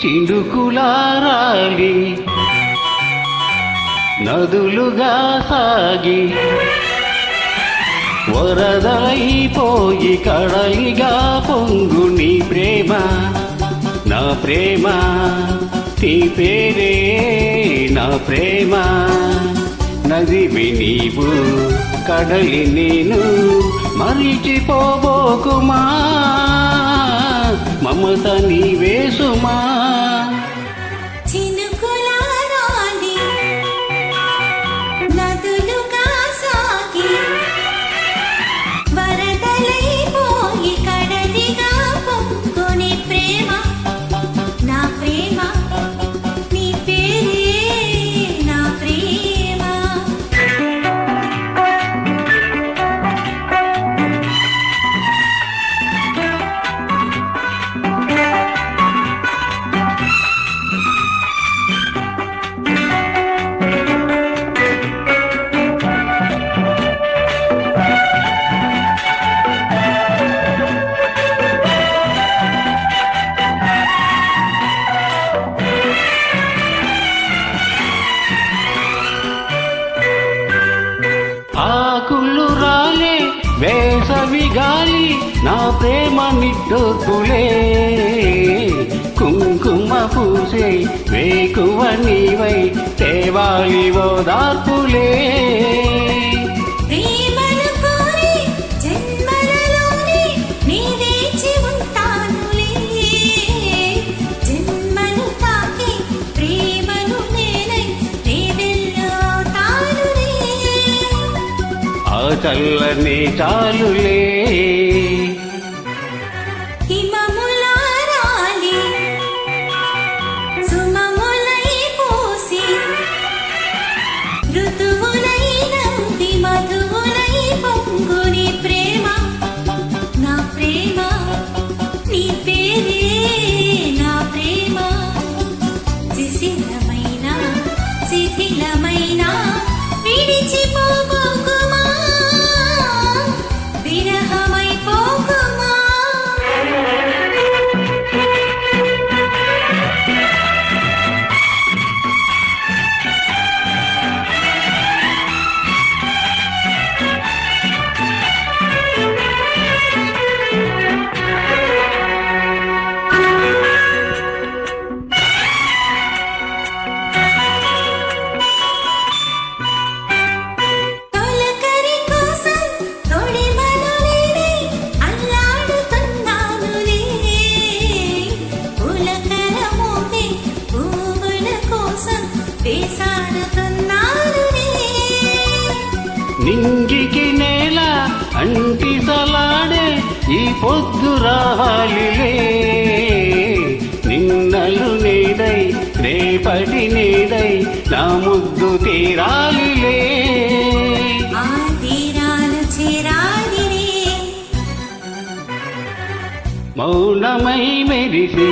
చినుకులారాలి నదులుగా సాగి వరదలైపోయి కడలిగా పొంగు నీ ప్రేమ నా ప్రేమ నీ పేరే నా ప్రేమ నదివి నీవు కడలి నేను మరిచిపోబోకుమా మమత నీవే సుమా ఆకులు రాలే వేసవి గాలి నా ప్రేమ నిట్టూర్పులే కుంకుమ పూసే వేకువ నీవై తేవాలి ఓదార్పులే చల్లని చాలులే హిమములారాలి సుమములై పూసి ఋతువులై నంది మధువులై పొంగు నీ ప్రేమ నా ప్రేమ నీ పేరే నా ప్రేమ శిథిలమైన విడిచిపోబోకుమా విరహమైపోకుమా నింగికి నేల అంటి సలాడే ఈ పొద్దు రావాలిలే నిన్నలు నీడై రేపటి నీడై నా ముద్దు తీరాలిలే ఆ తీరాలు చేరాలిలే మౌనమై మెరిసి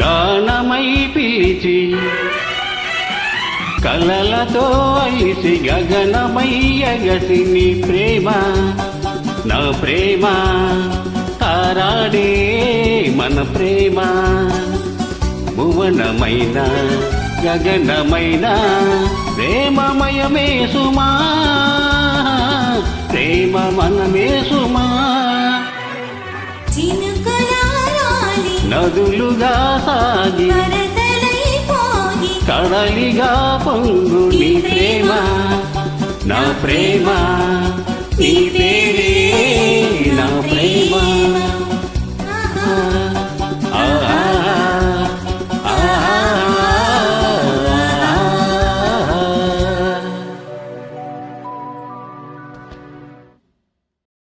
గానమై పిలిచి కలలతో అలిసి గగనమై ఎగసి నీ ప్రేమ నా ప్రేమ తారాడే మన ప్రేమ భువనమైన గగనమైన ప్రేమమయమే సుమా ప్రేమ మనమే సుమా చినుకులారాలి నదులుగా సాగి కడలిగా పొంగు నీ ప్రేమ నా ప్రేమ నీ పేరే